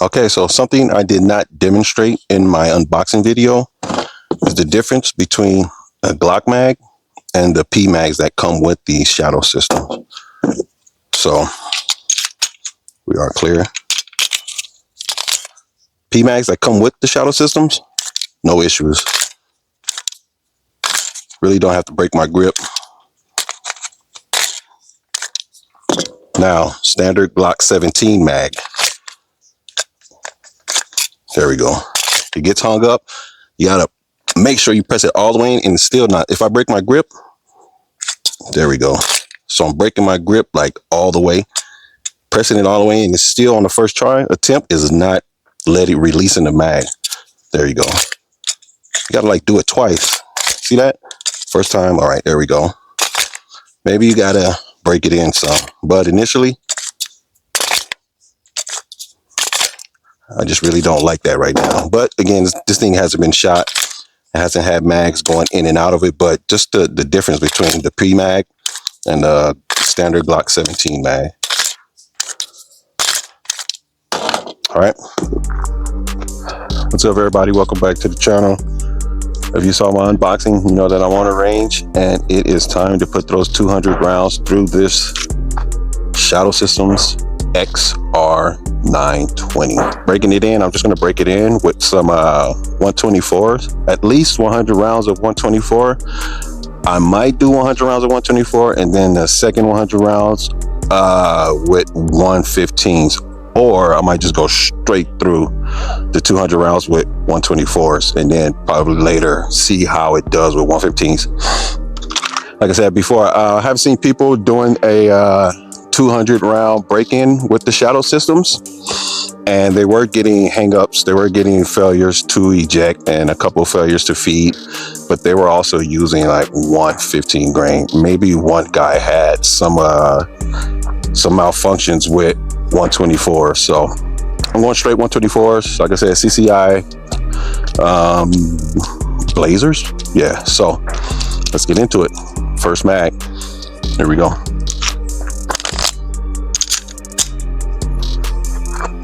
Okay, so something I did not demonstrate in my unboxing video is the difference between a Glock mag and the P mags that come with the Shadow Systems. So we are clear. P mags that come with the Shadow Systems, no issues. Really don't have to break my grip. Now, standard Glock 17 mag. There we go. It gets hung up. You gotta make sure you press it all the way in, and it's still not. If I break my grip, there we go. So I'm breaking my grip like all the way, pressing it all the way in. It's still on the first try attempt is not let it release in the mag. There you go. You gotta like do it twice. See that? First time. All right, there we go. Maybe you gotta break it in some, but initially, I just really don't like that right now. But again, this thing hasn't been shot. It hasn't had mags going in and out of it, but just the difference between the P mag and the standard Glock 17 mag. All right. What's up, everybody? Welcome back to the channel. If you saw my unboxing, you know that I'm on a range, and it is time to put those 200 rounds through this Shadow Systems XR920. Breaking it in, I'm just going to break it in with some 124s, at least 100 rounds of 124. I might do 100 rounds of 124 and then the second 100 rounds with 115s, or I might just go straight through the 200 rounds with 124s and then probably later see how it does with 115s. Like I said before, I have seen people doing a 200 round break-in with the Shadow Systems, and they were getting hang-ups, they were getting failures to eject and a couple of failures to feed, but they were also using like 115 grain. Maybe one guy had some malfunctions with 124, so I'm going straight 124s. Like I said, CCI Blazers. Yeah, so let's get into it. First mag. Here we go.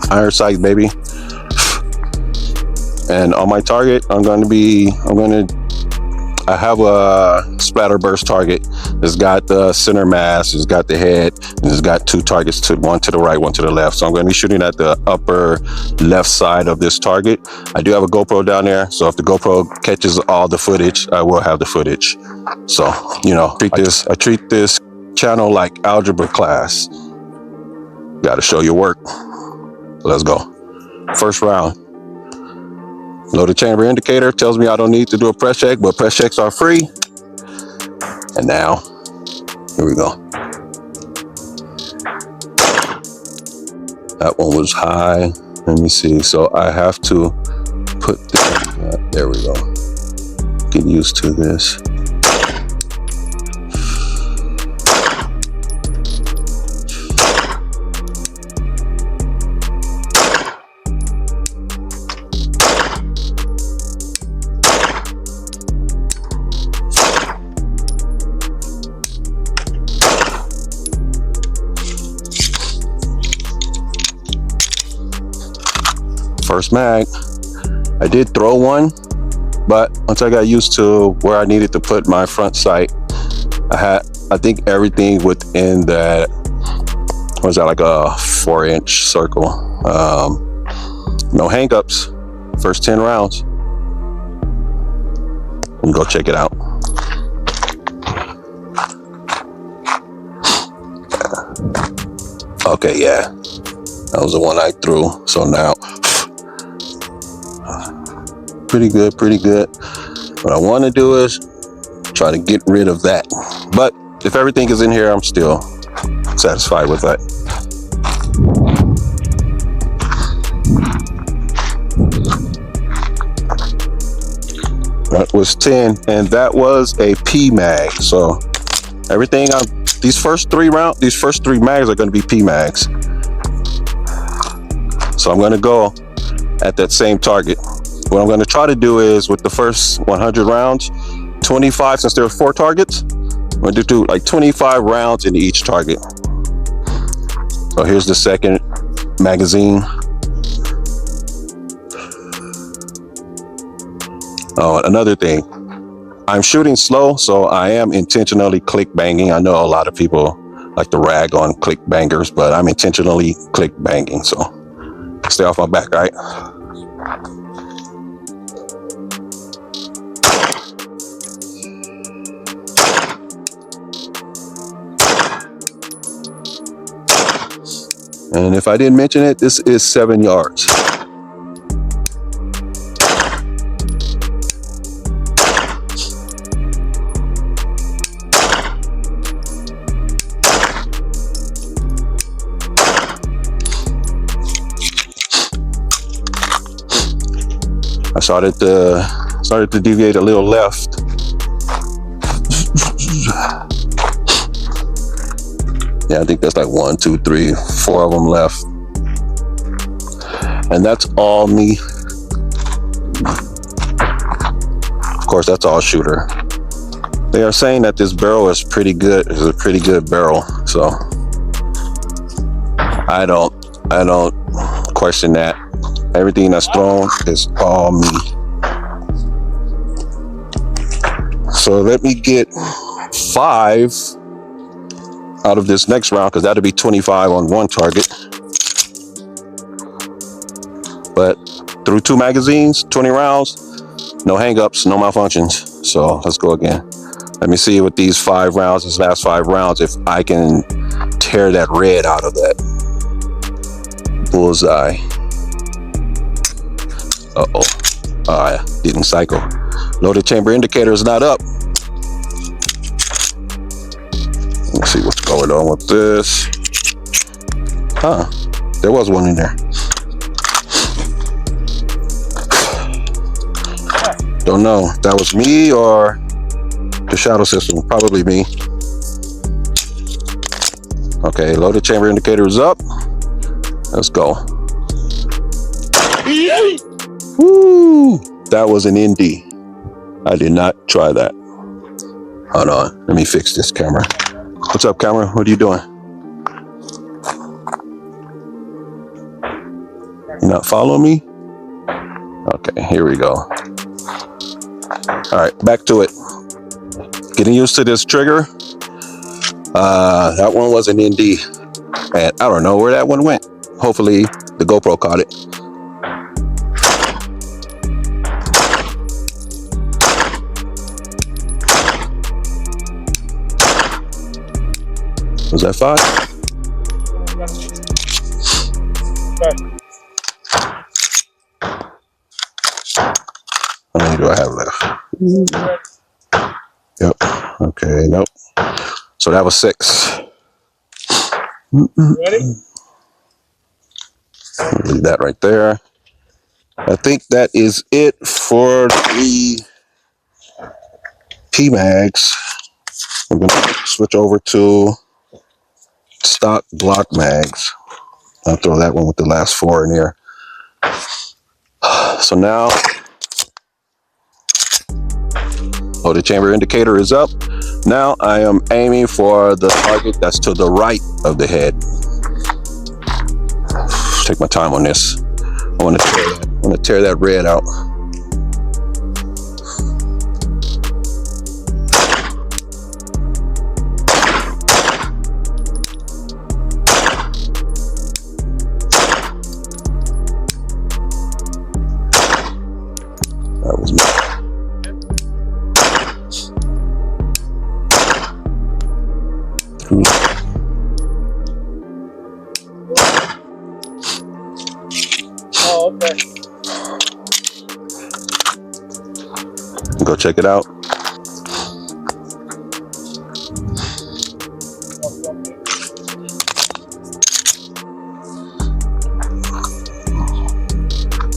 Iron sights, baby. And on my target, I have a splatter burst target. It's got the center mass, it's got the head, and it's got two targets, one to the right, one to the left. So I'm going to be shooting at the upper left side of this target. I do have a GoPro down there, so if the GoPro catches all the footage, I will have the footage. So, you know, I treat this channel like algebra class. Got to show your work. Let's go. First round. Loaded chamber indicator tells me I don't need to do a press check, but press checks are free. And now, here we go. That one was high. Let me see. So I have to put this, there we go. Get used to this. First mag. I did throw one, but once I got used to where I needed to put my front sight, I think everything within that, what was that, like a 4-inch circle. No hangups. First 10 rounds. Let me go check it out. Okay, yeah, that was the one I threw. So now, pretty good. What I want to do is try to get rid of that, but if everything is in here, I'm still satisfied with that. That was 10, and that was a P mag. So everything these first three mags are going to be P mags. So I'm going to go at that same target. What I'm going to try to do is, with the first 100 rounds, 25, since there are 4 targets, I'm going to do like 25 rounds in each target. So here's the second magazine. Oh, another thing, I'm shooting slow, so I am intentionally click banging. I know a lot of people like to rag on click bangers, but I'm intentionally click banging, so stay off my back, all right? And if I didn't mention it, this is 7 yards. I started to deviate a little left. Yeah, I think that's like 1, 2, 3, 4 of them left. And that's all me. Of course, that's all shooter. They are saying that this barrel is pretty good. It's a pretty good barrel. So I don't question that. Everything that's thrown is all me. So let me get 5 out of this next round, because that'll be 25 on one target. But through 2 magazines, 20 rounds, no hangups, no malfunctions. So let's go again. Let me see with these 5 rounds, these last 5 rounds, if I can tear that red out of that bullseye. Uh-oh. I didn't cycle. Loaded chamber indicator is not up. Let's see what's going on with this. Huh. There was one in there. Don't know if that was me or the Shadow System. Probably me. Okay, loaded chamber indicator is up. Let's go. Woo! That was an ND. I did not try that. Hold on. Let me fix this camera. What's up, camera? What are you doing? You not following me? Okay, here we go. All right, back to it. Getting used to this trigger. That one was an ND. And I don't know where that one went. Hopefully the GoPro caught it. Was that 5? How many do I have left? Yep. Okay, nope. So that was 6. Ready? Leave that right there. I think that is it for the PMags. I'm going to switch over to stock block mags. I'll throw that one with the last 4 in here. So now, the chamber indicator is up. Now I am aiming for the target that's to the right of the head. Take my time on this. I want to tear that red out. That was me. Oh, okay. Go check it out.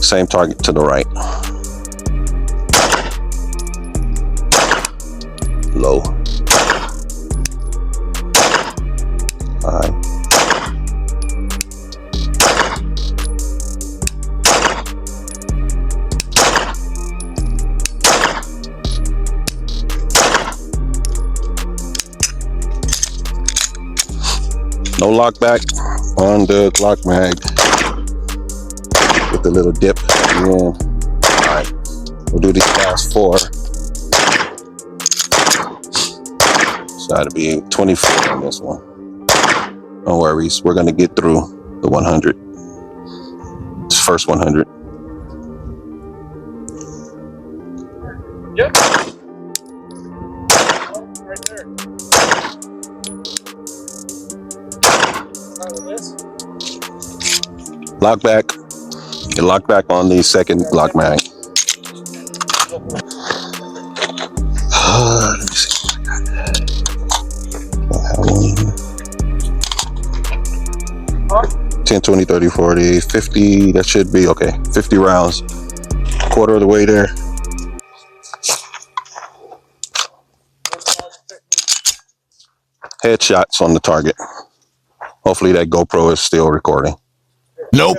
Same target to the right. Low. 5. No lock back on the Glock mag with the little dip. Yeah. All right, We'll do these last 4. So that'll be 24 on this one. No worries, we're gonna get through the 100. It's first 100. Yep. Oh, right there. Try with this. Lock back. Get locked back on the second Glock mag. Let me see. I have one here. 10, 20, 30, 40, 50. That should be okay. 50 rounds. Quarter of the way there. Headshots on the target. Hopefully that GoPro is still recording. Nope.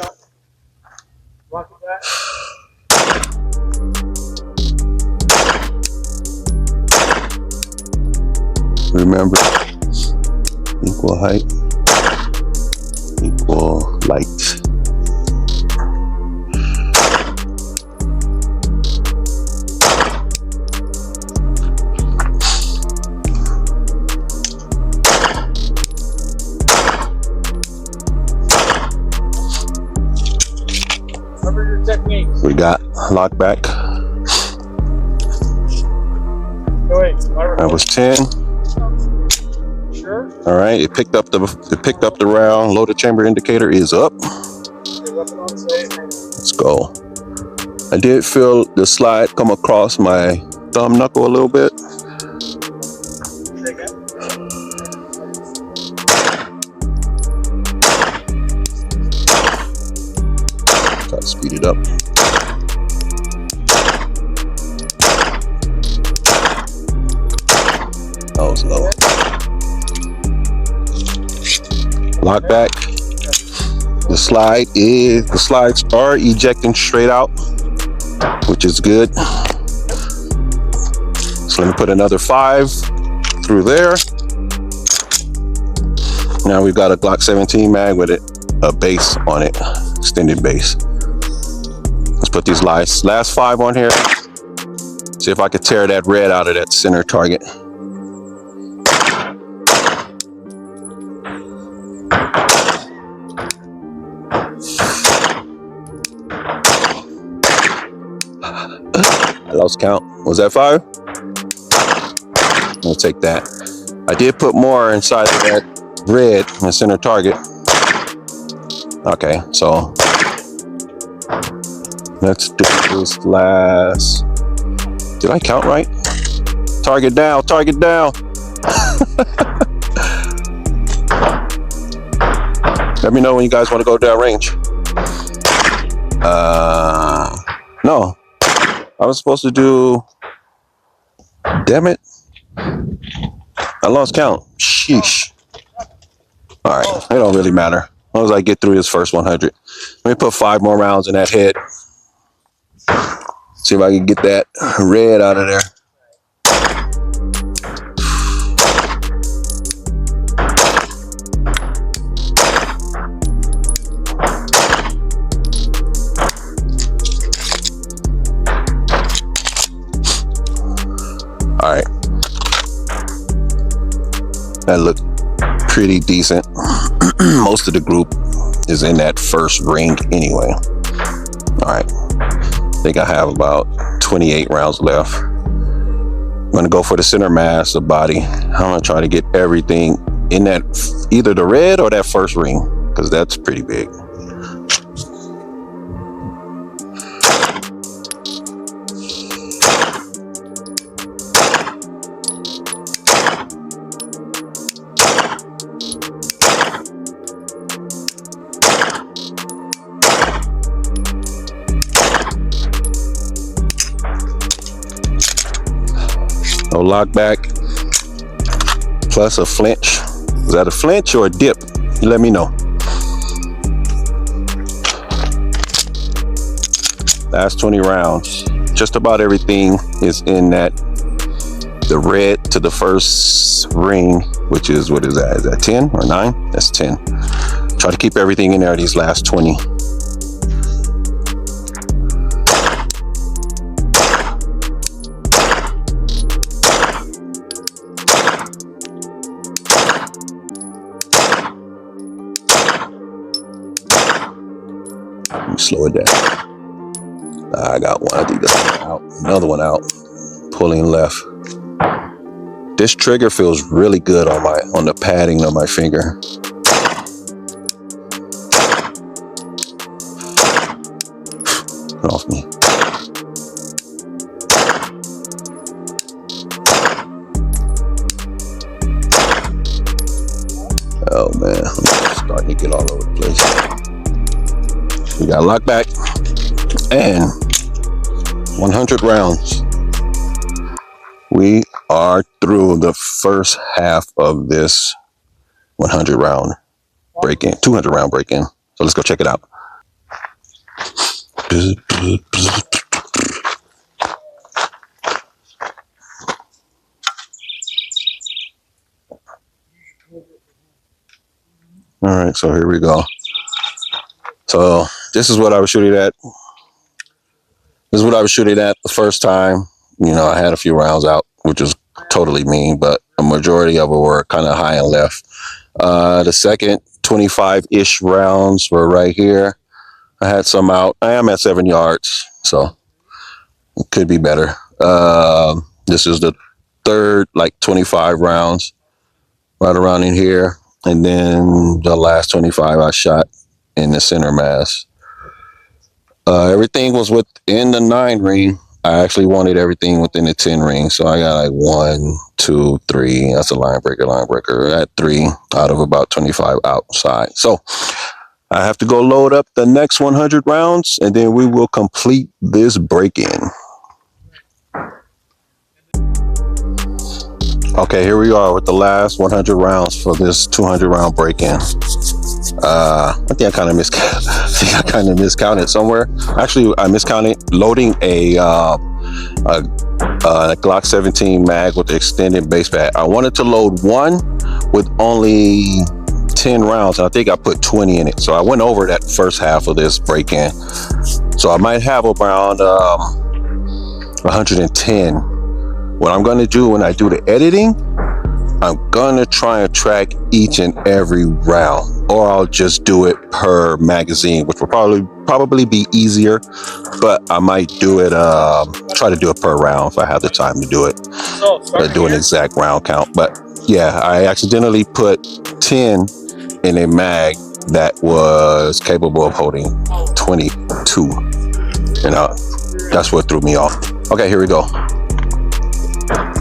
Lock it back. Remember, equal height, equal light. Cover your techniques. We got lock back. Go ahead. That was 10. Sure. All right, it picked up the round. Loaded chamber indicator is up. Your weapon on safe. Let's go. I did feel the slide come across my thumb knuckle a little bit. Take it. Try to speed it up. That was low. Lock back. The slides are ejecting straight out, which is good. So let me put another 5 through there. Now we've got a Glock 17 mag with a base on it, extended base. Let's put these last 5 on here. See if I can tear that red out of that center target. I lost count. Was that 5? I'll take that. I did put more inside of that red in the center target. Okay, so let's do this last. Did I count right? Target down, target down. Let me know when you guys want to go down range. No. I was supposed to do. Damn it. I lost count. Sheesh. All right, it don't really matter. As long as I get through this first 100. Let me put 5 more rounds in that head. See if I can get that red out of there. All right. That looked pretty decent. Most of the group is in that first ring anyway. All right. I think I have about 28 rounds left. I'm gonna go for the center mass, the body. I'm gonna try to get everything in that, either the red or that first ring, because that's pretty big. No lock back, plus a flinch. Is that a flinch or a dip? You let me know. Last 20 rounds. Just about everything is in that, the red to the first ring, which is, what is that? Is that 10 or 9? That's 10. Try to keep everything in there, these last 20. Slow it down. I got one. I think that's out. Another one out. Pulling left. This trigger feels really good on the padding of my finger. Get off me. Oh man, I'm starting to get all over the place. We got lock back and 100 rounds. We are through the first half of this 100 round break-in, 200 round break-in. So let's go check it out. All right, so here we go. So this is what I was shooting at. This is what I was shooting at the first time. You know, I had a few rounds out, which was totally mean, but a majority of them were kind of high and left. The second 25-ish rounds were right here. I had some out. I am at 7 yards, so it could be better. This is the third, like 25 rounds, right around in here. And then the last 25 I shot in the center mass. Everything was within the 9 ring. I actually wanted everything within the 10 ring. So I got like 1, 2, 3. That's a line breaker. At 3 out of about 25 outside. So I have to go load up the next 100 rounds and then we will complete this break-in. Okay, here we are with the last 100 rounds for this 200 round break-in. I think I kind of miscounted somewhere. Actually, I miscounted loading a Glock 17 mag with the extended base pad. I wanted to load one with only 10 rounds. And I think I put 20 in it. So I went over that first half of this break-in. So I might have around 110. What I'm going to do when I do the editing, I'm going to try and track each and every round, or I'll just do it per magazine, which will probably be easier, but I might do it, try to do it per round if I have the time to do it, do an exact round count. But yeah, I accidentally put 10 in a mag that was capable of holding 22. You know, that's what threw me off. Okay, here we go.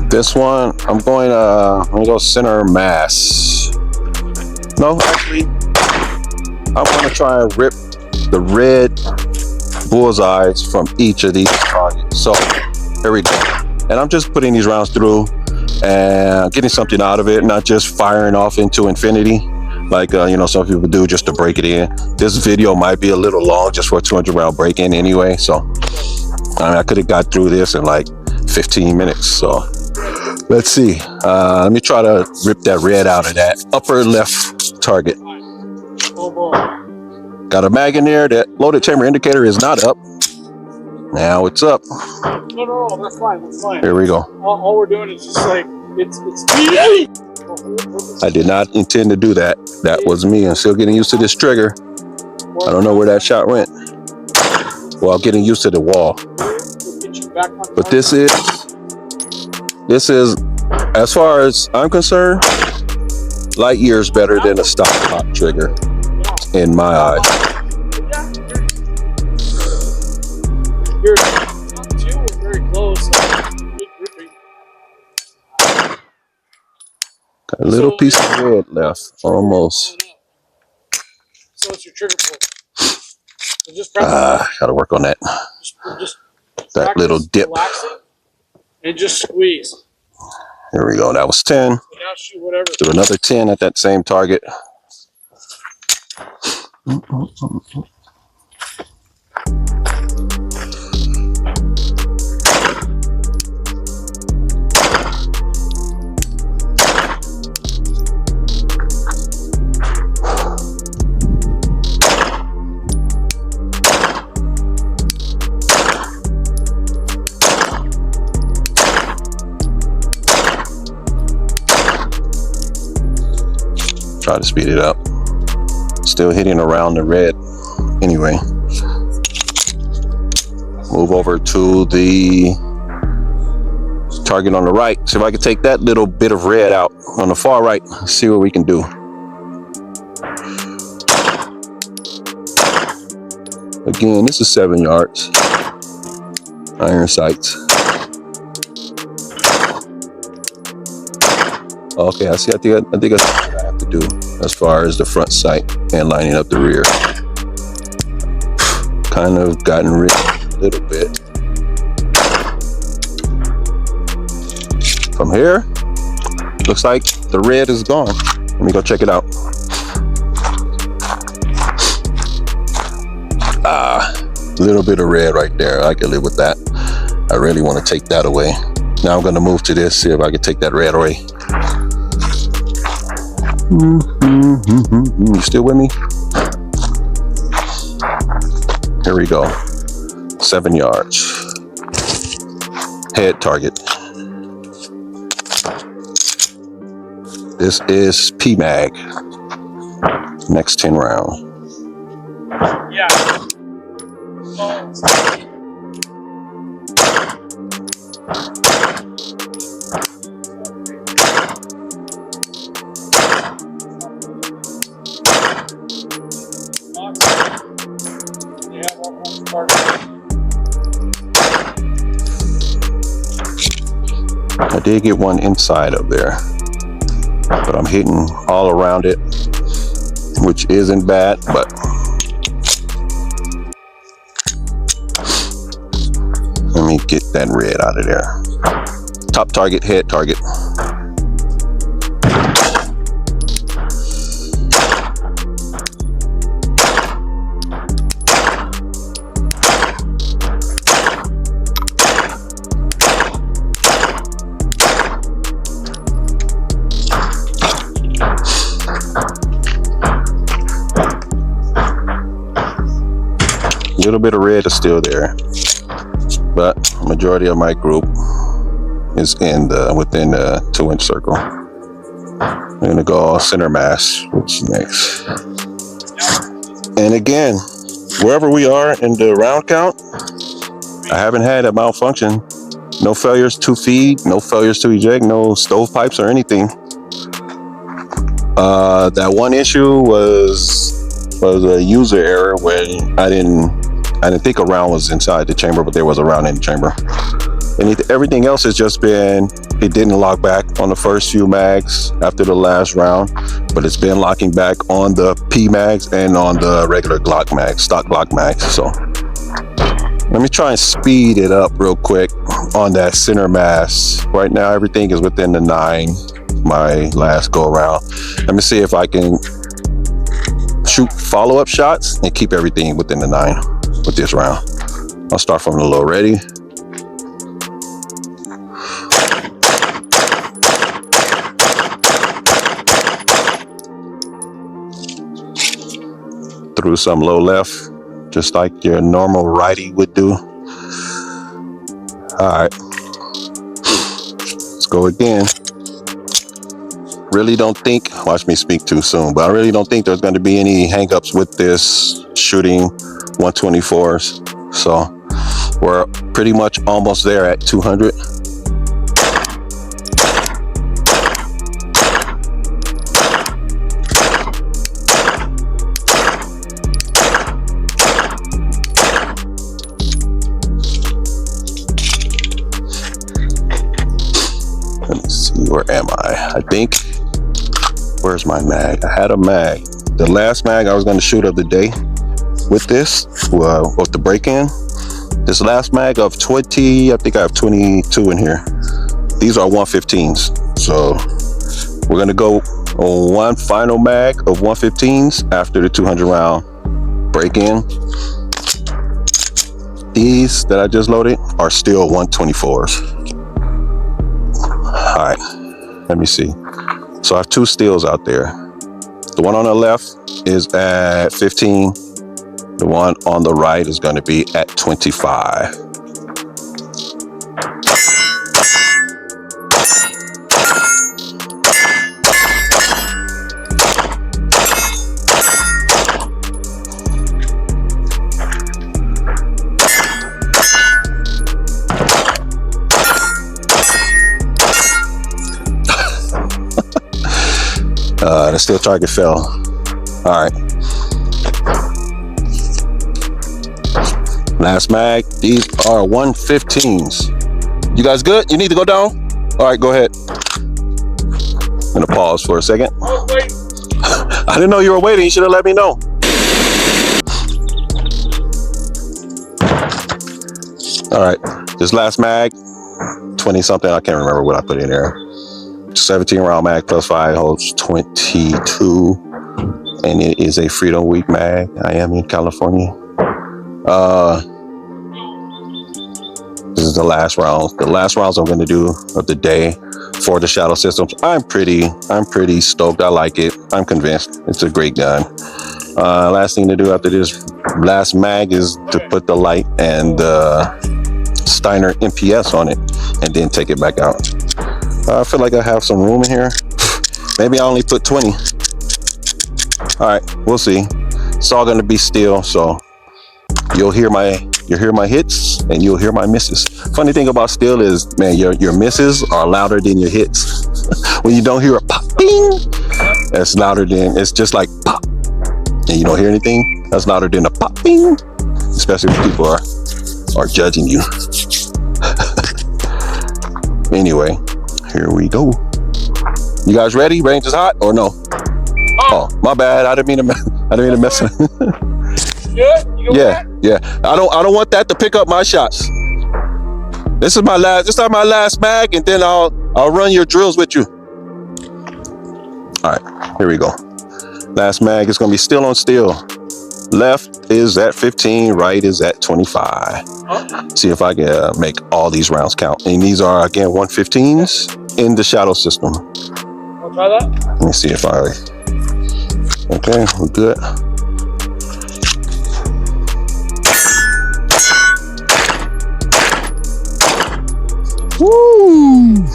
This one, I'm going to go center mass. No, actually, I'm going to try and rip the red bullseyes from each of these targets. So, here we go. And I'm just putting these rounds through and getting something out of it, not just firing off into infinity, like, you know, some people do just to break it in. This video might be a little long just for a 200 round break-in anyway. So, I mean, I could have got through this in like 15 minutes. So, let's see. Let me try to rip that red out of that upper left target. Got a mag in there. That loaded chamber indicator is not up. Now it's up. No, that's fine. That's fine. Here we go. All we're doing is just like it's. I did not intend to do that. That was me. I'm still getting used to this trigger. I don't know where that shot went. Well, getting used to the wall. But this is, as far as I'm concerned, light years better than a stock pop trigger in my eyes. You're two or very close. Got a little piece of red left, almost. So it's your trigger pull. So just practice. Gotta work on that. Just that little dip. Relaxing and just squeeze. Here we go. That was 10. So now shoot whatever. Do another 10 at that same target. Try to speed it up. Still hitting around the red anyway. Move over to the target on the right. See if I can take that little bit of red out on the far right. See what we can do. Again, this is 7 yards. Iron sights. Okay, I see. I think that's what I have to do as far as the front sight and lining up the rear. Kind of gotten rid a little bit. From here, looks like the red is gone. Let me go check it out. A little bit of red right there. I can live with that. I really want to take that away. Now I'm going to move to this, see if I can take that red away. You still with me? Here we go. 7 yards. Head target. This is PMAG. Next 10 round. Yeah. I did get one inside of there, but I'm hitting all around it, which isn't bad, but let me get that red out of there. Top target, head target. A little bit of red is still there, but majority of my group is in within the 2-inch circle. I'm gonna go center mass, which is next. And again, wherever we are in the round count, I haven't had a malfunction. No failures to feed, no failures to eject, no stovepipes or anything. That one issue was a user error when I didn't think a round was inside the chamber, but there was a round in the chamber. And everything else has just been, it didn't lock back on the first few mags after the last round, but it's been locking back on the P mags and on the regular Glock mags, stock Glock mags. So let me try and speed it up real quick on that center mass. Right now, everything is within the 9, my last go around. Let me see if I can shoot follow-up shots and keep everything within the 9 with this round. I'll start from the low. Ready? Through some low left, just like your normal righty would do. All right, let's go again. Really don't think, watch me speak too soon, but I really don't think there's going to be any hangups with this shooting 124s. So we're pretty much almost there at 200. Let me see, where am I think, where's my mag? I had a mag. The last mag I was going to shoot of the day with this, with the break-in. This last mag of 20, I think I have 22 in here. These are 115s. So we're going to go on one final mag of 115s after the 200 round break-in. These that I just loaded are still 124s. All right, let me see. So I have 2 steels out there. The one on the left is at 15. The one on the right is going to be at 25. The steel target fell. All right. Last mag. These are 115s. You guys good? You need to go down? All right, go ahead. I'm gonna pause for a second. Oh, wait. I didn't know you were waiting. You should have let me know. All right, this last mag, 20 something. I can't remember what I put in there. 17 round mag plus 5 holds 22. And it is a Freedom Week mag. I am in California. This is the last round. The last rounds I'm going to do of the day for the Shadow Systems. I'm pretty stoked. I like it. I'm convinced it's a great gun. Last thing to do after this last mag is to put the light and Steiner MPS on it and then take it back out. I feel like I have some room in here. Maybe I only put 20. All right, we'll see. It's all going to be steel, so you'll hear my hits and you'll hear my misses. Funny thing about steel is, man, your misses are louder than your hits. When you don't hear a pop, ding, that's louder than, it's just like pop, and you don't hear anything. That's louder than a pop, ding. Especially when people are judging you. Anyway, here we go. You guys ready? Range is hot or no? Oh, my bad. I didn't mean to mess. Yeah. I don't want that to pick up my shots. This is my last mag, and then I'll run your drills with you. All right, here we go. Last mag is gonna be steel on steel. Left is at 15, right is at 25. See if I can make all these rounds count. And these are again 115s in the Shadow System. I'll try that. Let me see if okay, we're good. Woo!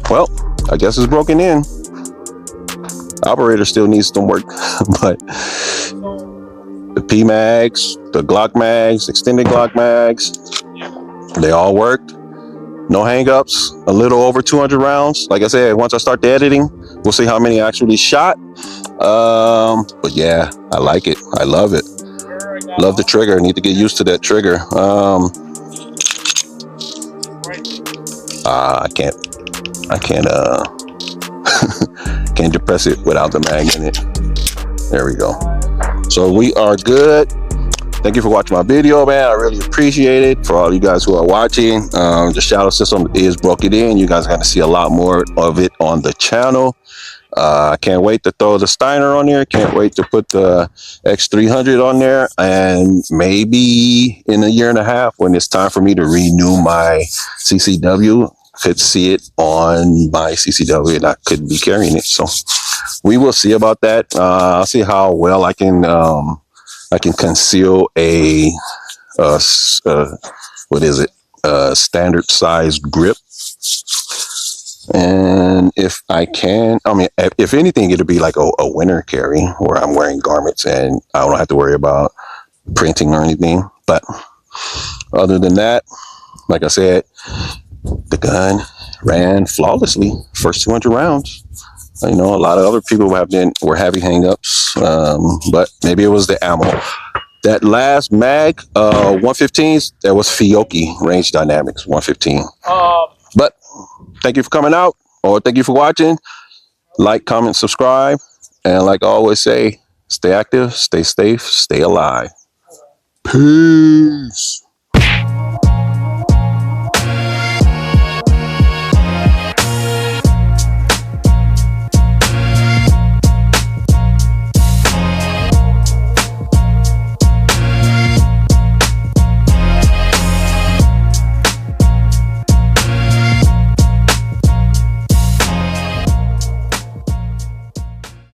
Well, I guess it's broken in. Operator still needs some work, but the P mags, the Glock mags, extended Glock mags, they all worked. No hangups. A little over 200 rounds. Like I said, once I start the editing, we'll see how many actually shot. But yeah, I like it. I love it. Love the trigger. I need to get used to that trigger. I can't can't depress it without the mag in it. There we go. So we are good. Thank you for watching my video, man. I really appreciate it. For all you guys who are watching, the Shadow System is broken in. You guys are going to see a lot more of it on the channel. I can't wait to throw the Steiner on there. Can't wait to put the X300 on there. And maybe in a year and a half, when it's time for me to renew my CCW, could see it on my CCW and I could be carrying it. So we will see about that. I'll see how well I can conceal a what is it? Standard size grip. And if I can, I mean, if anything, it'll be like a winter carry where I'm wearing garments and I don't have to worry about printing or anything. But other than that, like I said, the gun ran flawlessly. First 200 rounds. You know, a lot of other people were having hangups, but maybe it was the ammo. That last mag, 115s, that was Fiocchi Range Dynamics 115. But thank you for coming out, or thank you for watching. Like, comment, subscribe, and like I always say, stay active, stay safe, stay alive. Peace.